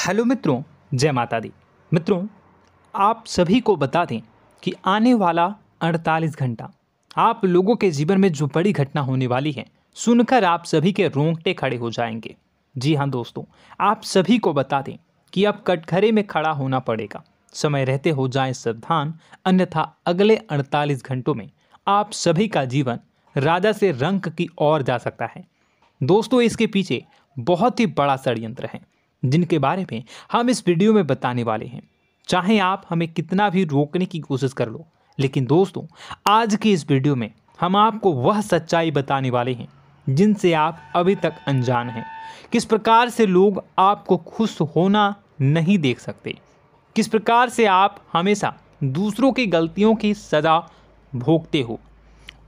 Hello मित्रों, जय माता दी। मित्रों, आप सभी को बता दें कि आने वाला 48 घंटा आप लोगों के जीवन में जो बड़ी घटना होने वाली है, सुनकर आप सभी के रोंगटे खड़े हो जाएंगे। जी हाँ दोस्तों, आप सभी को बता दें कि अब कटघरे में खड़ा होना पड़ेगा। समय रहते हो जाएं सावधान, अन्यथा अगले 48 घंटों में आप सभी का जीवन राजा से रंक की ओर जा सकता है। दोस्तों, इसके पीछे बहुत ही बड़ा षड्यंत्र है जिनके बारे में हम इस वीडियो में बताने वाले हैं। चाहे आप हमें कितना भी रोकने की कोशिश कर लो, लेकिन दोस्तों आज की इस वीडियो में हम आपको वह सच्चाई बताने वाले हैं जिनसे आप अभी तक अनजान हैं। किस प्रकार से लोग आपको खुश होना नहीं देख सकते, किस प्रकार से आप हमेशा दूसरों की गलतियों की सज़ा भोगते हो,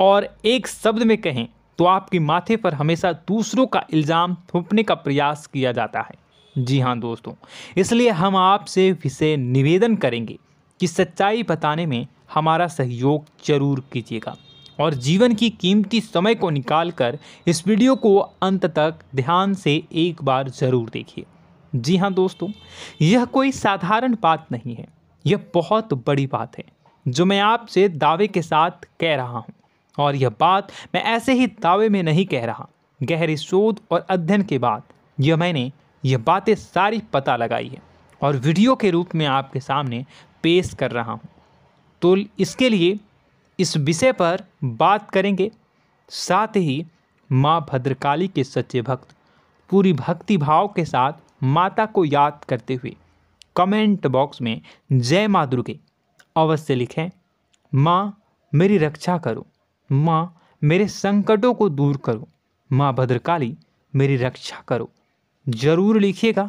और एक शब्द में कहें तो आपके माथे पर हमेशा दूसरों का इल्ज़ाम थोपने का प्रयास किया जाता है। जी हाँ दोस्तों, इसलिए हम आपसे विशेष निवेदन करेंगे कि सच्चाई बताने में हमारा सहयोग जरूर कीजिएगा और जीवन की कीमती समय को निकालकर इस वीडियो को अंत तक ध्यान से एक बार ज़रूर देखिए। जी हाँ दोस्तों, यह कोई साधारण बात नहीं है, यह बहुत बड़ी बात है जो मैं आपसे दावे के साथ कह रहा हूँ। और यह बात मैं ऐसे ही दावे में नहीं कह रहा, गहरे शोध और अध्ययन के बाद मैंने यह बातें सारी पता लगाई है और वीडियो के रूप में आपके सामने पेश कर रहा हूँ। तो इसके लिए इस विषय पर बात करेंगे। साथ ही माँ भद्रकाली के सच्चे भक्त पूरी भक्ति भाव के साथ माता को याद करते हुए कमेंट बॉक्स में जय माँ दुर्गे अवश्य लिखें। माँ मेरी रक्षा करो, माँ मेरे संकटों को दूर करो, माँ भद्रकाली मेरी रक्षा करो, ज़रूर लिखिएगा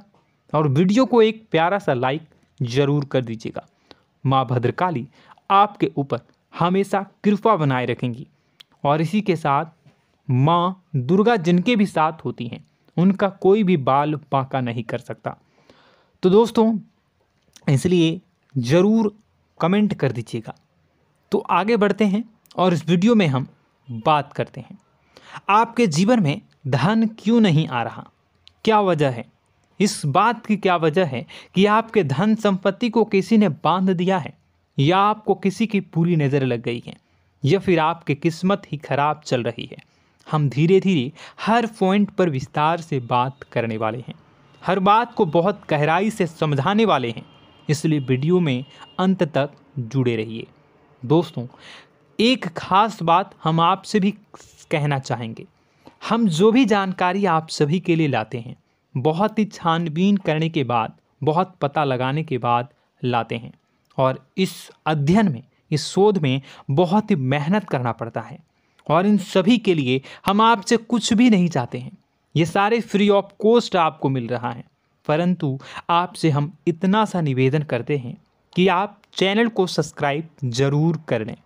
और वीडियो को एक प्यारा सा लाइक ज़रूर कर दीजिएगा। माँ भद्रकाली आपके ऊपर हमेशा कृपा बनाए रखेंगी और इसी के साथ माँ दुर्गा जिनके भी साथ होती हैं उनका कोई भी बाल बांका नहीं कर सकता। तो दोस्तों, इसलिए ज़रूर कमेंट कर दीजिएगा। तो आगे बढ़ते हैं और इस वीडियो में हम बात करते हैं, आपके जीवन में धन क्यों नहीं आ रहा, क्या वजह है। इस बात की क्या वजह है कि आपके धन संपत्ति को किसी ने बांध दिया है, या आपको किसी की पूरी नज़र लग गई है, या फिर आपकी किस्मत ही खराब चल रही है। हम धीरे धीरे हर पॉइंट पर विस्तार से बात करने वाले हैं, हर बात को बहुत गहराई से समझाने वाले हैं, इसलिए वीडियो में अंत तक जुड़े रहिए। दोस्तों, एक खास बात हम आपसे भी कहना चाहेंगे। हम जो भी जानकारी आप सभी के लिए लाते हैं बहुत ही छानबीन करने के बाद, बहुत पता लगाने के बाद लाते हैं, और इस अध्ययन में, इस शोध में बहुत ही मेहनत करना पड़ता है। और इन सभी के लिए हम आपसे कुछ भी नहीं चाहते हैं, ये सारे फ्री ऑफ कॉस्ट आपको मिल रहा है। परंतु आपसे हम इतना सा निवेदन करते हैं कि आप चैनल को सब्सक्राइब ज़रूर कर लें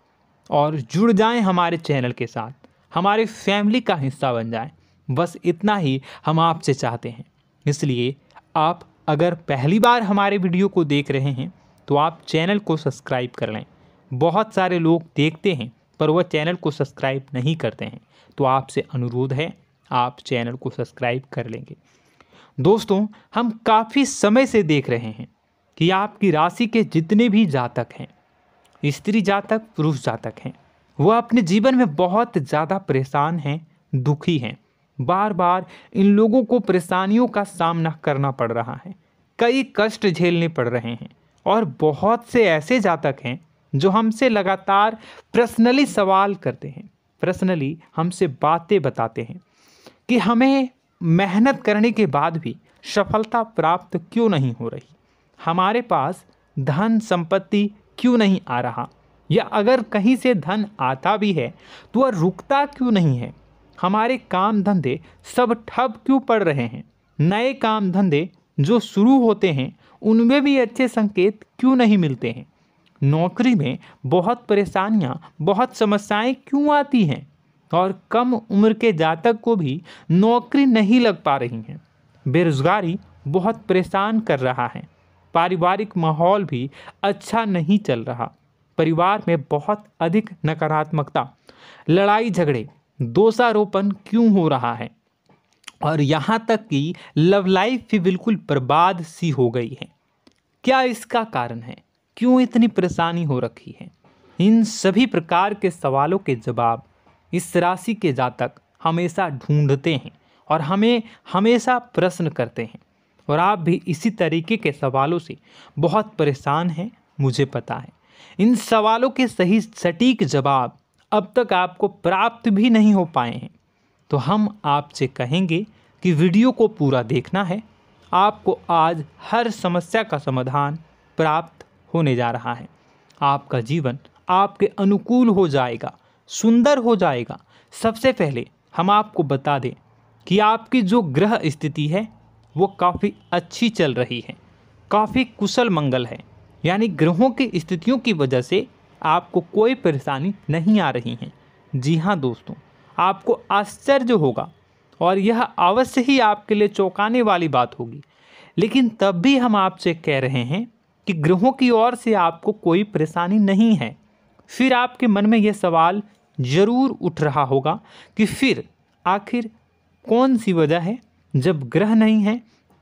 और जुड़ जाएं हमारे चैनल के साथ, हमारे फैमिली का हिस्सा बन जाएं। बस इतना ही हम आपसे चाहते हैं। इसलिए आप अगर पहली बार हमारे वीडियो को देख रहे हैं तो आप चैनल को सब्सक्राइब कर लें। बहुत सारे लोग देखते हैं पर वह चैनल को सब्सक्राइब नहीं करते हैं, तो आपसे अनुरोध है आप चैनल को सब्सक्राइब कर लेंगे। दोस्तों, हम काफ़ी समय से देख रहे हैं कि आपकी राशि के जितने भी जातक हैं, स्त्री जातक, पुरुष जातक हैं, वह अपने जीवन में बहुत ज़्यादा परेशान हैं, दुखी हैं। बार बार इन लोगों को परेशानियों का सामना करना पड़ रहा है, कई कष्ट झेलने पड़ रहे हैं। और बहुत से ऐसे जातक हैं जो हमसे लगातार पर्सनली सवाल करते हैं, पर्सनली हमसे बातें बताते हैं कि हमें मेहनत करने के बाद भी सफलता प्राप्त क्यों नहीं हो रही, हमारे पास धन संपत्ति क्यों नहीं आ रहा, या अगर कहीं से धन आता भी है तो वह रुकता क्यों नहीं है, हमारे काम धंधे सब ठप क्यों पड़ रहे हैं, नए काम धंधे जो शुरू होते हैं उनमें भी अच्छे संकेत क्यों नहीं मिलते हैं, नौकरी में बहुत परेशानियां, बहुत समस्याएं क्यों आती हैं, और कम उम्र के जातक को भी नौकरी नहीं लग पा रही हैं, बेरोजगारी बहुत परेशान कर रहा है, पारिवारिक माहौल भी अच्छा नहीं चल रहा, परिवार में बहुत अधिक नकारात्मकता, लड़ाई झगड़े, दोषारोपण क्यों हो रहा है, और यहाँ तक कि लव लाइफ भी बिल्कुल बर्बाद सी हो गई है। क्या इसका कारण है? क्यों इतनी परेशानी हो रखी है? इन सभी प्रकार के सवालों के जवाब इस राशि के जातक हमेशा ढूंढते हैं और हमें हमेशा प्रश्न करते हैं। और आप भी इसी तरीके के सवालों से बहुत परेशान हैं, मुझे पता है। इन सवालों के सही सटीक जवाब अब तक आपको प्राप्त भी नहीं हो पाए हैं। तो हम आपसे कहेंगे कि वीडियो को पूरा देखना है। आपको आज हर समस्या का समाधान प्राप्त होने जा रहा है। आपका जीवन आपके अनुकूल हो जाएगा, सुंदर हो जाएगा। सबसे पहले हम आपको बता दें कि आपकी जो ग्रह स्थिति है वो काफ़ी अच्छी चल रही है, काफ़ी कुशल मंगल है। यानी ग्रहों की स्थितियों की वजह से आपको कोई परेशानी नहीं आ रही है। जी हाँ दोस्तों, आपको आश्चर्य होगा और यह अवश्य ही आपके लिए चौंकाने वाली बात होगी। लेकिन तब भी हम आपसे कह रहे हैं कि ग्रहों की ओर से आपको कोई परेशानी नहीं है। फिर आपके मन में यह सवाल ज़रूर उठ रहा होगा कि फिर आखिर कौन सी वजह है? जब ग्रह नहीं है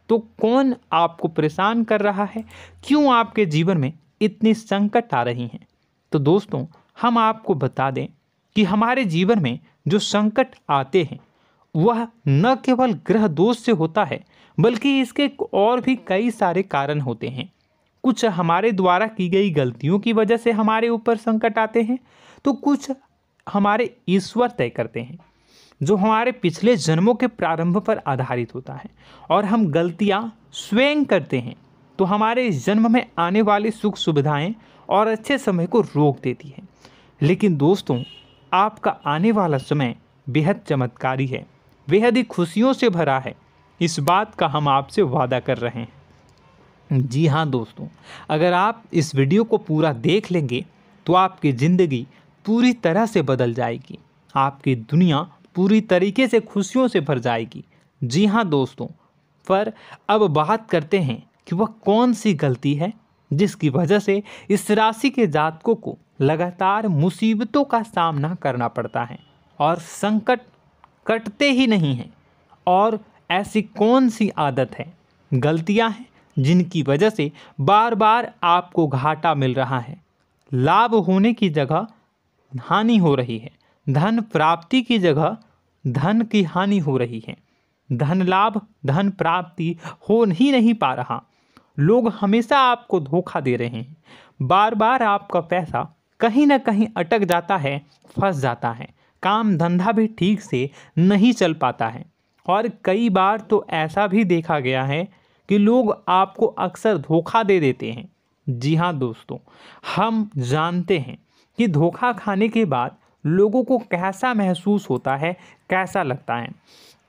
तो कौन आपको परेशान कर रहा है? क्यों आपके जीवन में इतनी संकट आ रही हैं? तो दोस्तों, हम आपको बता दें कि हमारे जीवन में जो संकट आते हैं वह न केवल ग्रह दोष से होता है, बल्कि इसके और भी कई सारे कारण होते हैं। कुछ हमारे द्वारा की गई गलतियों की वजह से हमारे ऊपर संकट आते हैं, तो कुछ हमारे ईश्वर तय करते हैं, जो हमारे पिछले जन्मों के प्रारंभ पर आधारित होता है। और हम गलतियां स्वयं करते हैं तो हमारे इस जन्म में आने वाली सुख सुविधाएं और अच्छे समय को रोक देती है। लेकिन दोस्तों, आपका आने वाला समय बेहद चमत्कारी है, बेहद ही खुशियों से भरा है। इस बात का हम आपसे वादा कर रहे हैं। जी हाँ दोस्तों, अगर आप इस वीडियो को पूरा देख लेंगे तो आपकी ज़िंदगी पूरी तरह से बदल जाएगी, आपकी दुनिया पूरी तरीके से खुशियों से भर जाएगी। जी हाँ दोस्तों, पर अब बात करते हैं कि वह कौन सी गलती है जिसकी वजह से इस राशि के जातकों को लगातार मुसीबतों का सामना करना पड़ता है और संकट कटते ही नहीं हैं। और ऐसी कौन सी आदत है, गलतियां हैं जिनकी वजह से बार बार आपको घाटा मिल रहा है, लाभ होने की जगह हानि हो रही है, धन प्राप्ति की जगह धन की हानि हो रही है, धन लाभ धन प्राप्ति हो ही नहीं पा रहा, लोग हमेशा आपको धोखा दे रहे हैं, बार बार आपका पैसा कहीं ना कहीं अटक जाता है, फंस जाता है, काम धंधा भी ठीक से नहीं चल पाता है। और कई बार तो ऐसा भी देखा गया है कि लोग आपको अक्सर धोखा दे देते हैं। जी हाँ दोस्तों, हम जानते हैं कि धोखा खाने के बाद लोगों को कैसा महसूस होता है, कैसा लगता है।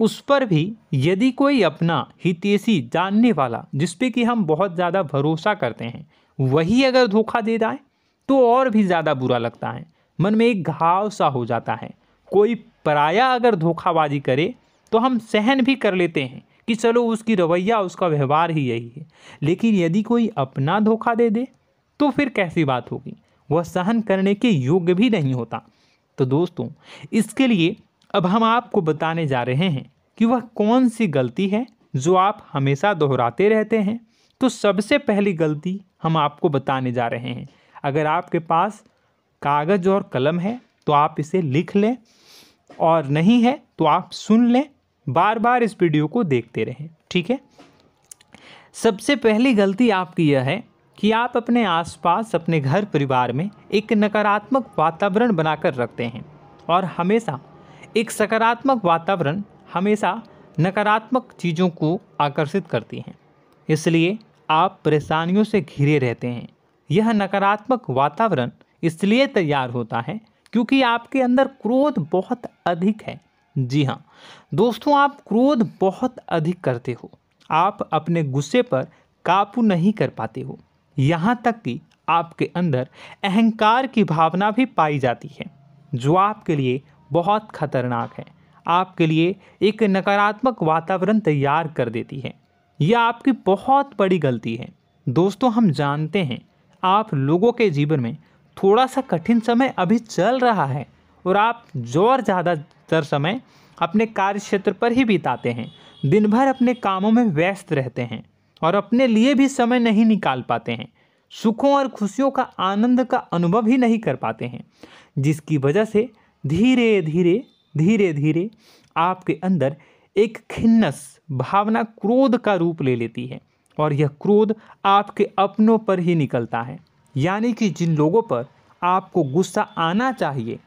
उस पर भी यदि कोई अपना हितैषी जानने वाला, जिस पे कि हम बहुत ज़्यादा भरोसा करते हैं, वही अगर धोखा दे जाए तो और भी ज़्यादा बुरा लगता है, मन में एक घाव सा हो जाता है। कोई पराया अगर धोखाबाजी करे तो हम सहन भी कर लेते हैं कि चलो उसकी रवैया, उसका व्यवहार ही यही है। लेकिन यदि कोई अपना धोखा दे दे तो फिर कैसी बात होगी, वह सहन करने के योग्य भी नहीं होता। तो दोस्तों, इसके लिए अब हम आपको बताने जा रहे हैं कि वह कौन सी गलती है जो आप हमेशा दोहराते रहते हैं। तो सबसे पहली गलती हम आपको बताने जा रहे हैं। अगर आपके पास कागज़ और कलम है तो आप इसे लिख लें, और नहीं है तो आप सुन लें, बार बार इस वीडियो को देखते रहें, ठीक है। सबसे पहली गलती आपकी यह है कि आप अपने आसपास, अपने घर परिवार में एक नकारात्मक वातावरण बनाकर रखते हैं। और हमेशा एक सकारात्मक वातावरण हमेशा नकारात्मक चीज़ों को आकर्षित करती हैं, इसलिए आप परेशानियों से घिरे रहते हैं। यह नकारात्मक वातावरण इसलिए तैयार होता है क्योंकि आपके अंदर क्रोध बहुत अधिक है। जी हाँ दोस्तों, आप क्रोध बहुत अधिक करते हो, आप अपने गुस्से पर काबू नहीं कर पाते हो, यहाँ तक कि आपके अंदर अहंकार की भावना भी पाई जाती है, जो आपके लिए बहुत खतरनाक है, आपके लिए एक नकारात्मक वातावरण तैयार कर देती है। यह आपकी बहुत बड़ी गलती है। दोस्तों, हम जानते हैं आप लोगों के जीवन में थोड़ा सा कठिन समय अभी चल रहा है और आप और ज़्यादा अधिकतर समय अपने कार्य क्षेत्र पर ही बिताते हैं, दिन भर अपने कामों में व्यस्त रहते हैं और अपने लिए भी समय नहीं निकाल पाते हैं, सुखों और खुशियों का आनंद का अनुभव ही नहीं कर पाते हैं, जिसकी वजह से धीरे धीरे आपके अंदर एक खिन्नस भावना क्रोध का रूप ले लेती है और यह क्रोध आपके अपनों पर ही निकलता है। यानी कि जिन लोगों पर आपको गुस्सा आना चाहिए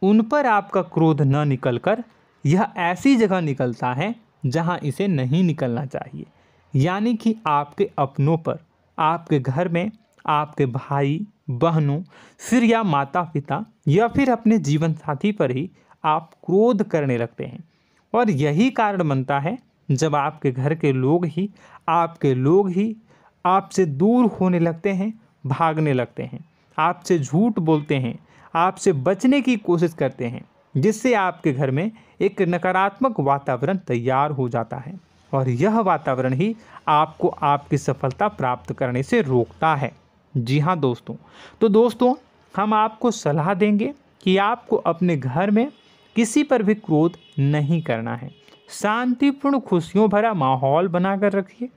उन पर आपका क्रोध न निकलकर यह ऐसी जगह निकलता है जहां इसे नहीं निकलना चाहिए। यानी कि आपके अपनों पर, आपके घर में आपके भाई बहनों, फिर या माता पिता या फिर अपने जीवन साथी पर ही आप क्रोध करने लगते हैं। और यही कारण बनता है जब आपके घर के लोग ही आपसे दूर होने लगते हैं, भागने लगते हैं, आपसे झूठ बोलते हैं, आपसे बचने की कोशिश करते हैं, जिससे आपके घर में एक नकारात्मक वातावरण तैयार हो जाता है और यह वातावरण ही आपको आपकी सफलता प्राप्त करने से रोकता है। जी हाँ दोस्तों, तो दोस्तों हम आपको सलाह देंगे कि आपको अपने घर में किसी पर भी क्रोध नहीं करना है। शांतिपूर्ण खुशियों भरा माहौल बनाकर रखिए।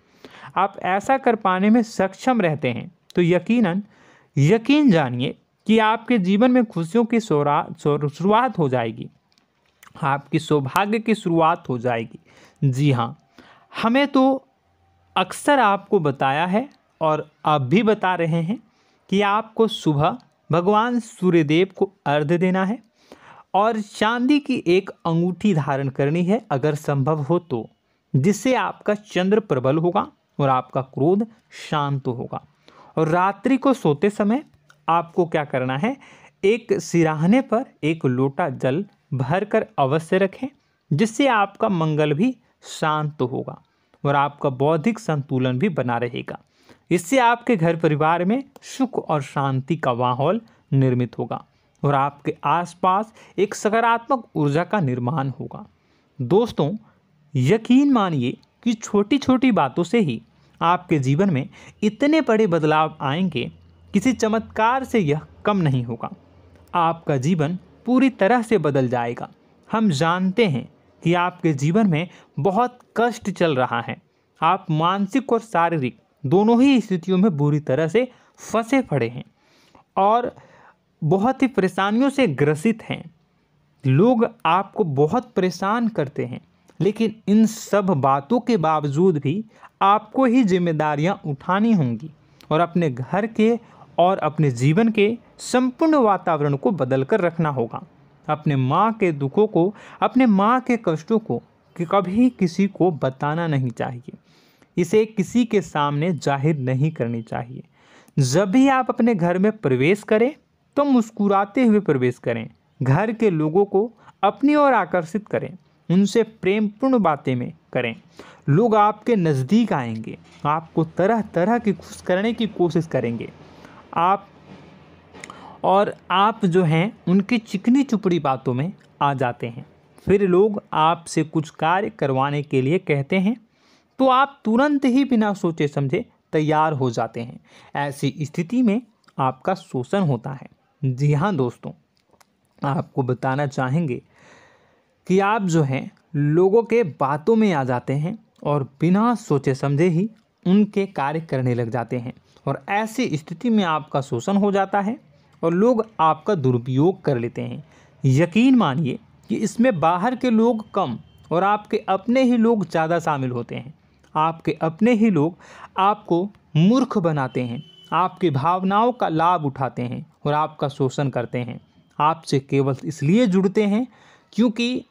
आप ऐसा कर पाने में सक्षम रहते हैं तो यकीन जानिए कि आपके जीवन में खुशियों की शुरुआत हो जाएगी, आपकी सौभाग्य की शुरुआत हो जाएगी। जी हाँ, हमें तो अक्सर आपको बताया है और अब भी बता रहे हैं कि आपको सुबह भगवान सूर्यदेव को अर्घ्य देना है और चांदी की एक अंगूठी धारण करनी है अगर संभव हो तो, जिससे आपका चंद्र प्रबल होगा और आपका क्रोध शांत होगा। और रात्रि को सोते समय आपको क्या करना है, एक सिराहने पर एक लोटा जल भरकर अवश्य रखें, जिससे आपका मंगल भी शांत होगा और आपका बौद्धिक संतुलन भी बना रहेगा। इससे आपके घर परिवार में सुख और शांति का माहौल निर्मित होगा और आपके आसपास एक सकारात्मक ऊर्जा का निर्माण होगा। दोस्तों यकीन मानिए कि छोटी छोटी बातों से ही आपके जीवन में इतने बड़े बदलाव आएंगे, किसी चमत्कार से यह कम नहीं होगा। आपका जीवन पूरी तरह से बदल जाएगा। हम जानते हैं कि आपके जीवन में बहुत कष्ट चल रहा है, आप मानसिक और शारीरिक दोनों ही स्थितियों में बुरी तरह से फंसे पड़े हैं और बहुत ही परेशानियों से ग्रसित हैं। लोग आपको बहुत परेशान करते हैं, लेकिन इन सब बातों के बावजूद भी आपको ही जिम्मेदारियां उठानी होंगी और अपने घर के और अपने जीवन के संपूर्ण वातावरण को बदल कर रखना होगा। अपने माँ के दुखों को, अपने माँ के कष्टों को कभी किसी को बताना नहीं चाहिए, इसे किसी के सामने जाहिर नहीं करनी चाहिए। जब भी आप अपने घर में प्रवेश करें तो मुस्कुराते हुए प्रवेश करें, घर के लोगों को अपनी ओर आकर्षित करें, उनसे प्रेमपूर्ण बातें में करें। लोग आपके नज़दीक आएंगे, आपको तरह तरह की खुश करने की कोशिश करेंगे। आप जो हैं उनकी चिकनी चुपड़ी बातों में आ जाते हैं। फिर लोग आपसे कुछ कार्य करवाने के लिए कहते हैं तो आप तुरंत ही बिना सोचे समझे तैयार हो जाते हैं। ऐसी स्थिति में आपका शोषण होता है। जी हाँ दोस्तों, आपको बताना चाहेंगे कि आप जो हैं लोगों के बातों में आ जाते हैं और बिना सोचे समझे ही उनके कार्य करने लग जाते हैं और ऐसी स्थिति में आपका शोषण हो जाता है और लोग आपका दुरुपयोग कर लेते हैं। यकीन मानिए कि इसमें बाहर के लोग कम और आपके अपने ही लोग ज़्यादा शामिल होते हैं। आपके अपने ही लोग आपको मूर्ख बनाते हैं, आपकी भावनाओं का लाभ उठाते हैं और आपका शोषण करते हैं। आपसे केवल इसलिए जुड़ते हैं क्योंकि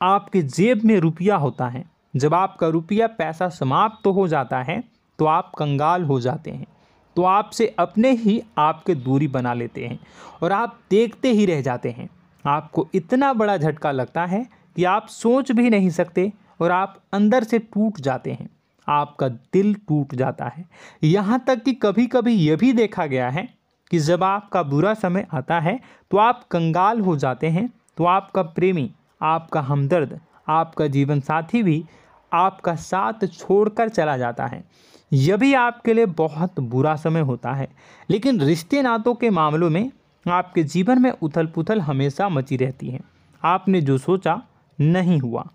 आपके जेब में रुपया होता है। जब आपका रुपया पैसा समाप्त हो जाता है तो आप कंगाल हो जाते हैं, तो आपसे अपने ही आपके दूरी बना लेते हैं और आप देखते ही रह जाते हैं। आपको इतना बड़ा झटका लगता है कि आप सोच भी नहीं सकते और आप अंदर से टूट जाते हैं, आपका दिल टूट जाता है। यहाँ तक कि कभी कभी यह भी देखा गया है कि जब आपका बुरा समय आता है तो आप कंगाल हो जाते हैं, तो आपका प्रेमी, आपका हमदर्द, आपका जीवन साथी भी आपका साथ छोड़कर चला जाता है। यह भी आपके लिए बहुत बुरा समय होता है। लेकिन रिश्ते नातों के मामलों में आपके जीवन में उथल पुथल हमेशा मची रहती है। आपने जो सोचा नहीं हुआ।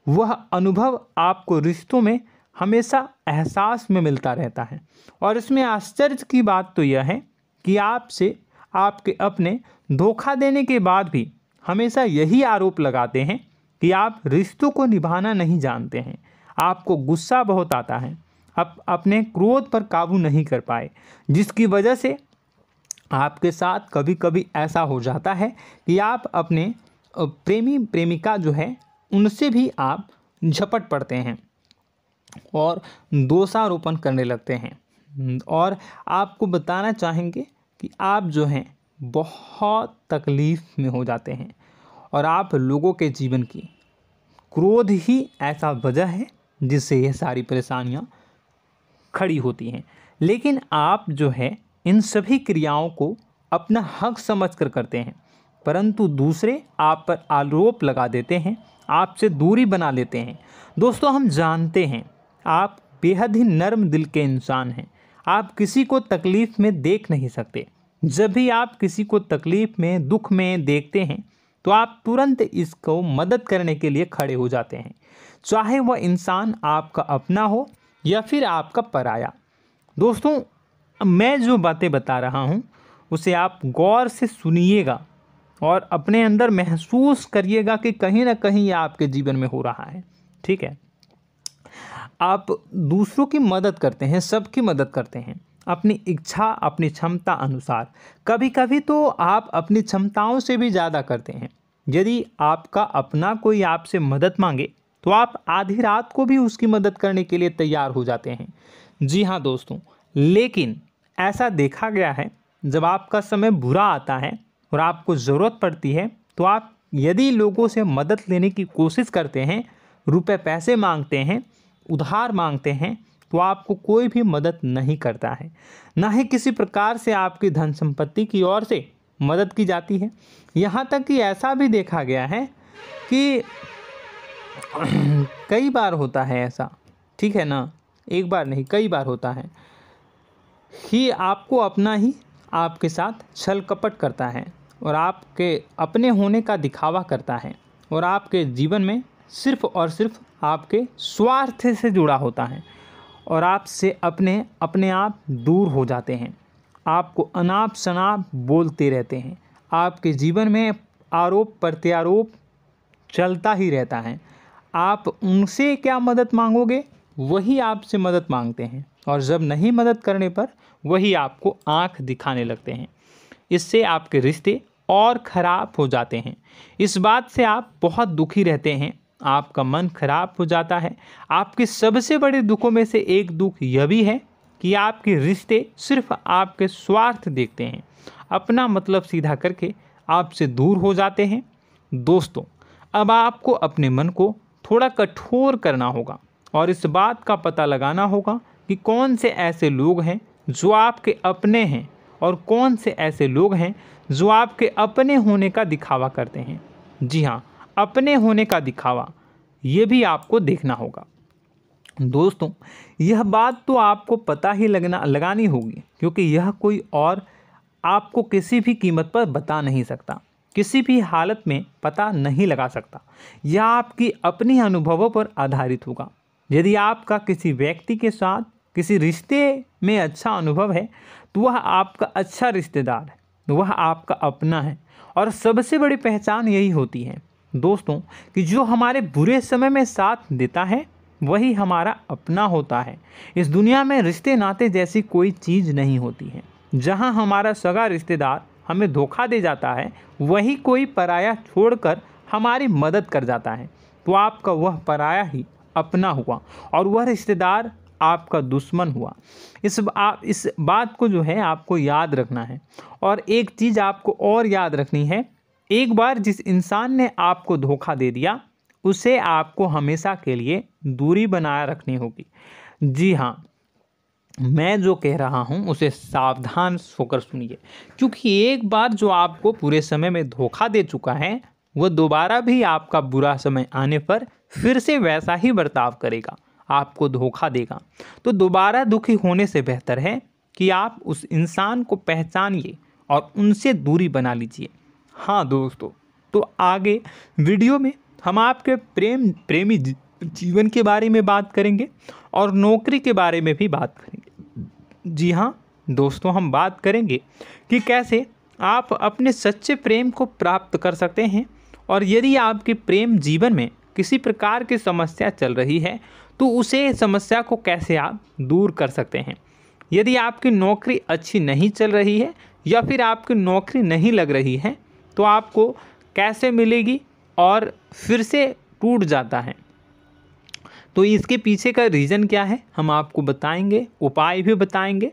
वह अनुभव आपको रिश्तों में हमेशा एहसास में मिलता रहता है। और इसमें आश्चर्य की बात तो यह है कि आपसे आपके अपने धोखा देने के बाद भी हमेशा यही आरोप लगाते हैं कि आप रिश्तों को निभाना नहीं जानते हैं। आपको गुस्सा बहुत आता है, आप अपने क्रोध पर काबू नहीं कर पाए, जिसकी वजह से आपके साथ कभी कभी ऐसा हो जाता है कि आप अपने प्रेमी प्रेमिका जो है उनसे भी आप झपट पड़ते हैं और दोषारोपण करने लगते हैं। और आपको बताना चाहेंगे कि आप जो हैं बहुत तकलीफ़ में हो जाते हैं और आप लोगों के जीवन की क्रोध ही ऐसा वजह है जिससे ये सारी परेशानियां खड़ी होती हैं। लेकिन आप जो है इन सभी क्रियाओं को अपना हक समझकर करते हैं, परंतु दूसरे आप पर आरोप लगा देते हैं, आपसे दूरी बना लेते हैं। दोस्तों, हम जानते हैं आप बेहद ही नर्म दिल के इंसान हैं। आप किसी को तकलीफ़ में देख नहीं सकते। जब भी आप किसी को तकलीफ़ में, दुख में देखते हैं तो आप तुरंत इसको मदद करने के लिए खड़े हो जाते हैं, चाहे वह इंसान आपका अपना हो या फिर आपका पराया। दोस्तों, मैं जो बातें बता रहा हूँ उसे आप गौर से सुनिएगा और अपने अंदर महसूस करिएगा कि कहीं ना कहीं ये आपके जीवन में हो रहा है। ठीक है, आप दूसरों की मदद करते हैं, सबकी मदद करते हैं अपनी इच्छा, अपनी क्षमता अनुसार। कभी कभी तो आप अपनी क्षमताओं से भी ज़्यादा करते हैं। यदि आपका अपना कोई आपसे मदद मांगे तो आप आधी रात को भी उसकी मदद करने के लिए तैयार हो जाते हैं। जी हाँ दोस्तों, लेकिन ऐसा देखा गया है जब आपका समय बुरा आता है और आपको ज़रूरत पड़ती है तो आप यदि लोगों से मदद लेने की कोशिश करते हैं, रुपए पैसे मांगते हैं, उधार मांगते हैं, तो आपको कोई भी मदद नहीं करता है। ना ही किसी प्रकार से आपकी धन संपत्ति की ओर से मदद की जाती है। यहाँ तक कि ऐसा भी देखा गया है कि कई बार होता है ऐसा, ठीक है ना, एक बार नहीं कई बार होता है कि आपको अपना ही आपके साथ छल कपट करता है और आपके अपने होने का दिखावा करता है और आपके जीवन में सिर्फ और सिर्फ आपके स्वार्थ से जुड़ा होता है और आपसे अपने आप दूर हो जाते हैं। आपको अनाप शनाप बोलते रहते हैं। आपके जीवन में आरोप प्रत्यारोप चलता ही रहता है। आप उनसे क्या मदद मांगोगे, वही आपसे मदद मांगते हैं और जब नहीं मदद करने पर वही आपको आंख दिखाने लगते हैं। इससे आपके रिश्ते और ख़राब हो जाते हैं। इस बात से आप बहुत दुखी रहते हैं, आपका मन खराब हो जाता है। आपके सबसे बड़े दुखों में से एक दुख यह भी है कि आपके रिश्ते सिर्फ आपके स्वार्थ देखते हैं, अपना मतलब सीधा करके आपसे दूर हो जाते हैं। दोस्तों, अब आपको अपने मन को थोड़ा कठोर करना होगा और इस बात का पता लगाना होगा कि कौन से ऐसे लोग हैं जो आपके अपने हैं और कौन से ऐसे लोग हैं जो आपके अपने होने का दिखावा करते हैं। जी हाँ, अपने होने का दिखावा, ये भी आपको देखना होगा। दोस्तों, यह बात तो आपको पता ही लगानी होगी, क्योंकि यह कोई और आपको किसी भी कीमत पर बता नहीं सकता, किसी भी हालत में पता नहीं लगा सकता। यह आपकी अपनी अनुभवों पर आधारित होगा। यदि आपका किसी व्यक्ति के साथ किसी रिश्ते में अच्छा अनुभव है तो वह आपका अच्छा रिश्तेदार है, वह आपका अपना है। और सबसे बड़ी पहचान यही होती है दोस्तों कि जो हमारे बुरे समय में साथ देता है वही हमारा अपना होता है। इस दुनिया में रिश्ते नाते जैसी कोई चीज़ नहीं होती है। जहां हमारा सगा रिश्तेदार हमें धोखा दे जाता है, वही कोई पराया छोड़कर हमारी मदद कर जाता है, तो आपका वह पराया ही अपना हुआ और वह रिश्तेदार आपका दुश्मन हुआ। इस बात को जो है आपको याद रखना है। और एक चीज़ आपको और याद रखनी है, एक बार जिस इंसान ने आपको धोखा दे दिया उसे आपको हमेशा के लिए दूरी बनाए रखनी होगी। जी हाँ, मैं जो कह रहा हूँ उसे सावधान होकर सुनिए, क्योंकि एक बार जो आपको पूरे समय में धोखा दे चुका है वह दोबारा भी आपका बुरा समय आने पर फिर से वैसा ही बर्ताव करेगा, आपको धोखा देगा। तो दोबारा दुखी होने से बेहतर है कि आप उस इंसान को पहचानिए और उनसे दूरी बना लीजिए। हाँ दोस्तों, तो आगे वीडियो में हम आपके प्रेमी जीवन के बारे में बात करेंगे और नौकरी के बारे में भी बात करेंगे। जी हाँ दोस्तों, हम बात करेंगे कि कैसे आप अपने सच्चे प्रेम को प्राप्त कर सकते हैं, और यदि आपके प्रेम जीवन में किसी प्रकार की समस्या चल रही है तो उसे समस्या को कैसे आप दूर कर सकते हैं। यदि आपकी नौकरी अच्छी नहीं चल रही है या फिर आपकी नौकरी नहीं लग रही है तो आपको कैसे मिलेगी और फिर से टूट जाता है, तो इसके पीछे का रीज़न क्या है हम आपको बताएंगे, उपाय भी बताएंगे।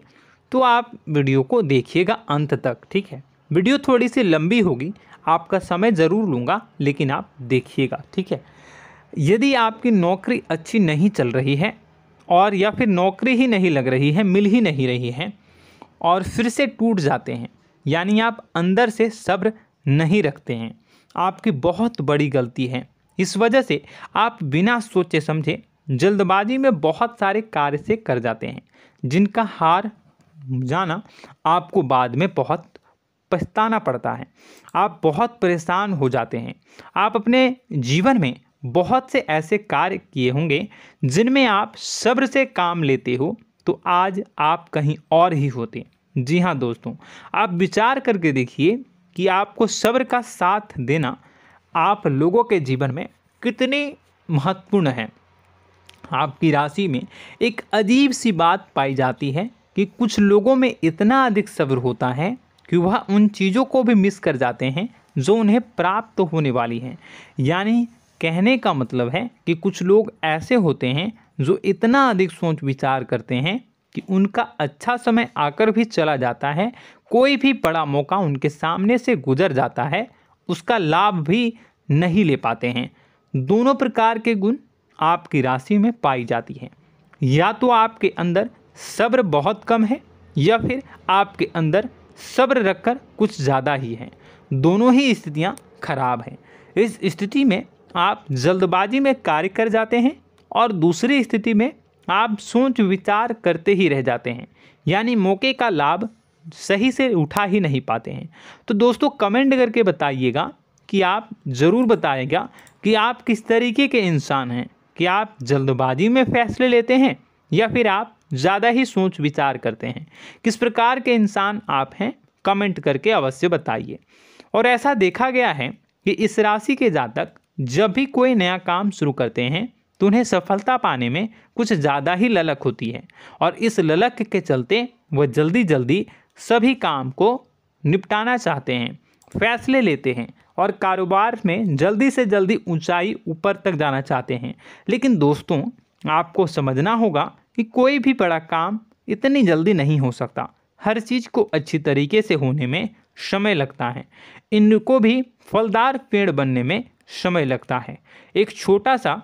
तो आप वीडियो को देखिएगा अंत तक, ठीक है। वीडियो थोड़ी सी लंबी होगी, आपका समय ज़रूर लूँगा, लेकिन आप देखिएगा, ठीक है। यदि आपकी नौकरी अच्छी नहीं चल रही है और या फिर नौकरी ही नहीं लग रही है, मिल ही नहीं रही है और फिर से टूट जाते हैं, यानी आप अंदर से सब्र नहीं रखते हैं, आपकी बहुत बड़ी गलती है। इस वजह से आप बिना सोचे समझे जल्दबाजी में बहुत सारे कार्य से कर जाते हैं, जिनका हार जाना आपको बाद में बहुत पछताना पड़ता है। आप बहुत परेशान हो जाते हैं। आप अपने जीवन में बहुत से ऐसे कार्य किए होंगे जिनमें आप सब्र से काम लेते हो, तो आज आप कहीं और ही होते। जी हाँ दोस्तों, आप विचार करके देखिए कि आपको सब्र का साथ देना आप लोगों के जीवन में कितने महत्वपूर्ण है। आपकी राशि में एक अजीब सी बात पाई जाती है कि कुछ लोगों में इतना अधिक सब्र होता है कि वह उन चीज़ों को भी मिस कर जाते हैं जो उन्हें प्राप्त होने वाली हैं। यानी कहने का मतलब है कि कुछ लोग ऐसे होते हैं जो इतना अधिक सोच विचार करते हैं कि उनका अच्छा समय आकर भी चला जाता है, कोई भी बड़ा मौका उनके सामने से गुजर जाता है, उसका लाभ भी नहीं ले पाते हैं। दोनों प्रकार के गुण आपकी राशि में पाई जाती हैं। या तो आपके अंदर सब्र बहुत कम है या फिर आपके अंदर सब्र रखकर कुछ ज़्यादा ही है। दोनों ही स्थितियाँ खराब हैं। इस स्थिति में आप जल्दबाजी में कार्य कर जाते हैं और दूसरी स्थिति में आप सोच विचार करते ही रह जाते हैं, यानी मौके का लाभ सही से उठा ही नहीं पाते हैं। तो दोस्तों कमेंट करके बताइएगा कि आप ज़रूर बताइएगा कि आप किस तरीके के इंसान हैं, कि आप जल्दबाजी में फैसले लेते हैं या फिर आप ज़्यादा ही सोच विचार करते हैं। किस प्रकार के इंसान आप हैं, कमेंट करके अवश्य बताइए। और ऐसा देखा गया है कि इस राशि के जातक जब भी कोई नया काम शुरू करते हैं तो उन्हें सफलता पाने में कुछ ज़्यादा ही ललक होती है, और इस ललक के चलते वह जल्दी जल्दी सभी काम को निपटाना चाहते हैं, फैसले लेते हैं और कारोबार में जल्दी से जल्दी ऊंचाई ऊपर तक जाना चाहते हैं। लेकिन दोस्तों आपको समझना होगा कि कोई भी बड़ा काम इतनी जल्दी नहीं हो सकता। हर चीज़ को अच्छी तरीके से होने में समय लगता है। इनको भी फलदार पेड़ बनने में समय लगता है। एक छोटा सा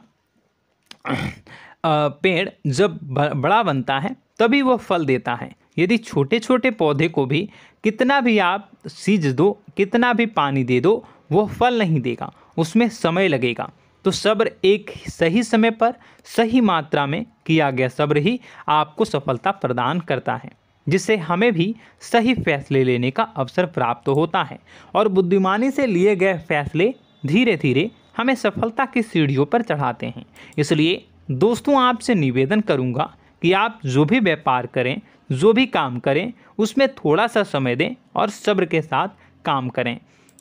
पेड़ जब बड़ा बनता है तभी वह फल देता है। यदि छोटे छोटे पौधे को भी कितना भी आप सींच दो, कितना भी पानी दे दो, वह फल नहीं देगा, उसमें समय लगेगा। तो सब्र एक सही समय पर सही मात्रा में किया गया सब्र ही आपको सफलता प्रदान करता है, जिससे हमें भी सही फैसले लेने का अवसर प्राप्त होता है और बुद्धिमानी से लिए गए फैसले धीरे धीरे हमें सफलता की सीढ़ियों पर चढ़ाते हैं। इसलिए दोस्तों आपसे निवेदन करूंगा कि आप जो भी व्यापार करें, जो भी काम करें, उसमें थोड़ा सा समय दें और सब्र के साथ काम करें।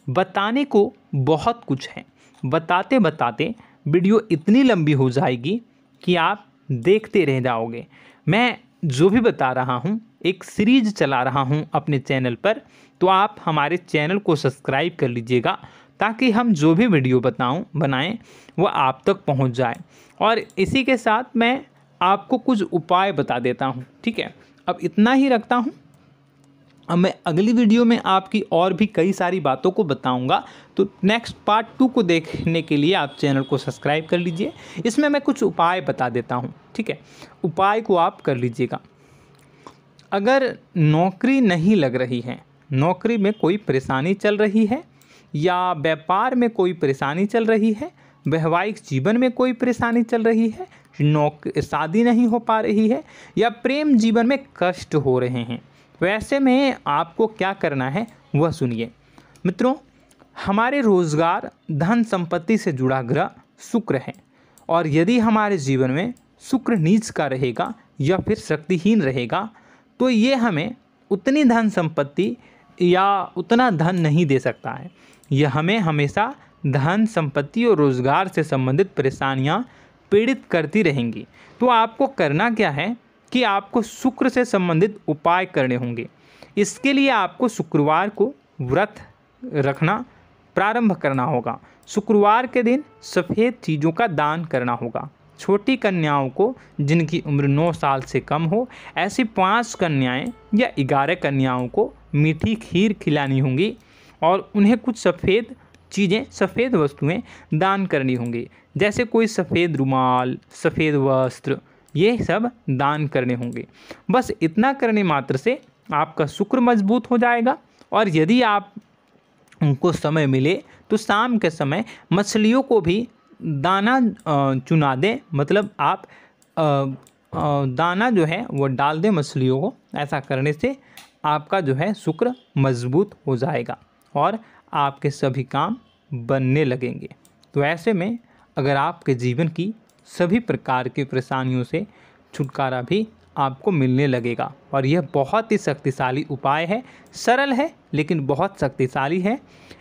बताने को बहुत कुछ है, बताते बताते वीडियो इतनी लंबी हो जाएगी कि आप देखते रह जाओगे। मैं जो भी बता रहा हूँ एक सीरीज चला रहा हूँ अपने चैनल पर, तो आप हमारे चैनल को सब्सक्राइब कर लीजिएगा ताकि हम जो भी वीडियो बनाएं वो आप तक पहुँच जाए। और इसी के साथ मैं आपको कुछ उपाय बता देता हूँ, ठीक है। अब इतना ही रखता हूँ। अब मैं अगली वीडियो में आपकी और भी कई सारी बातों को बताऊंगा, तो नेक्स्ट पार्ट 2 को देखने के लिए आप चैनल को सब्सक्राइब कर लीजिए। इसमें मैं कुछ उपाय बता देता हूं, ठीक है। उपाय को आप कर लीजिएगा। अगर नौकरी नहीं लग रही है, नौकरी में कोई परेशानी चल रही है, या व्यापार में कोई परेशानी चल रही है, वैवाहिक जीवन में कोई परेशानी चल रही है, शादी नहीं हो पा रही है, या प्रेम जीवन में कष्ट हो रहे हैं, वैसे में आपको क्या करना है वह सुनिए। मित्रों, हमारे रोजगार धन संपत्ति से जुड़ा ग्रह शुक्र है, और यदि हमारे जीवन में शुक्र नीच का रहेगा या फिर शक्तिहीन रहेगा तो ये हमें उतनी धन संपत्ति या उतना धन नहीं दे सकता है। यह हमें हमेशा धन संपत्ति और रोजगार से संबंधित परेशानियां पीड़ित करती रहेंगी। तो आपको करना क्या है कि आपको शुक्र से संबंधित उपाय करने होंगे। इसके लिए आपको शुक्रवार को व्रत रखना प्रारंभ करना होगा। शुक्रवार के दिन सफ़ेद चीज़ों का दान करना होगा। छोटी कन्याओं को जिनकी उम्र 9 साल से कम हो, ऐसी 5 कन्याएं या 11 कन्याओं को मीठी खीर खिलानी होंगी और उन्हें कुछ सफ़ेद चीज़ें, सफ़ेद वस्तुएं दान करनी होंगी, जैसे कोई सफ़ेद रुमाल, सफ़ेद वस्त्र, ये सब दान करने होंगे। बस इतना करने मात्र से आपका शुक्र मजबूत हो जाएगा। और यदि आप उनको समय मिले तो शाम के समय मछलियों को भी दाना चुना दें, मतलब आप दाना जो है वो डाल दें मछलियों को। ऐसा करने से आपका जो है शुक्र मजबूत हो जाएगा और आपके सभी काम बनने लगेंगे। तो ऐसे में अगर आपके जीवन की सभी प्रकार की परेशानियों से छुटकारा भी आपको मिलने लगेगा। और यह बहुत ही शक्तिशाली उपाय है, सरल है लेकिन बहुत शक्तिशाली है।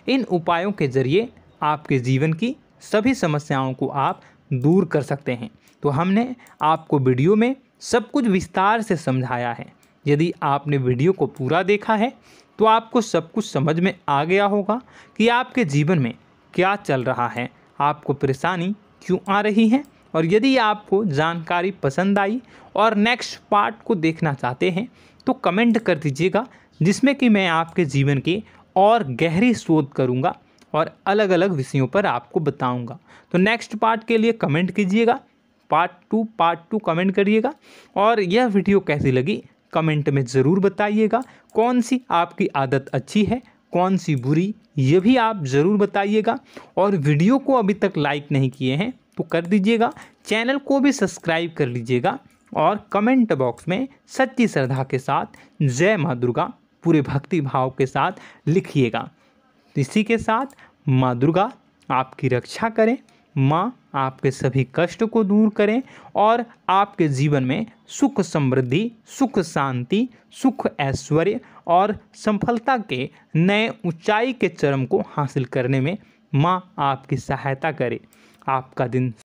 इन उपायों के ज़रिए आपके जीवन की सभी समस्याओं को आप दूर कर सकते हैं। तो हमने आपको वीडियो में सब कुछ विस्तार से समझाया है। यदि आपने वीडियो को पूरा देखा है तो आपको सब कुछ समझ में आ गया होगा कि आपके जीवन में क्या चल रहा है, आपको परेशानी क्यों आ रही है। और यदि आपको जानकारी पसंद आई और नेक्स्ट पार्ट को देखना चाहते हैं तो कमेंट कर दीजिएगा, जिसमें कि मैं आपके जीवन की और गहरी शोध करूंगा और अलग अलग विषयों पर आपको बताऊंगा। तो नेक्स्ट पार्ट के लिए कमेंट कीजिएगा, पार्ट टू कमेंट करिएगा। और यह वीडियो कैसी लगी कमेंट में ज़रूर बताइएगा। कौन सी आपकी आदत अच्छी है, कौन सी बुरी, ये भी आप ज़रूर बताइएगा। और वीडियो को अभी तक लाइक नहीं किए हैं तो कर दीजिएगा, चैनल को भी सब्सक्राइब कर लीजिएगा और कमेंट बॉक्स में सच्ची श्रद्धा के साथ जय माँ दुर्गा पूरे भक्ति भाव के साथ लिखिएगा। इसी के साथ माँ दुर्गा आपकी रक्षा करें, माँ आपके सभी कष्ट को दूर करें और आपके जीवन में सुख समृद्धि, सुख शांति, सुख ऐश्वर्य और सफलता के नए ऊंचाई के चरम को हासिल करने में माँ आपकी सहायता करे। आपका दिन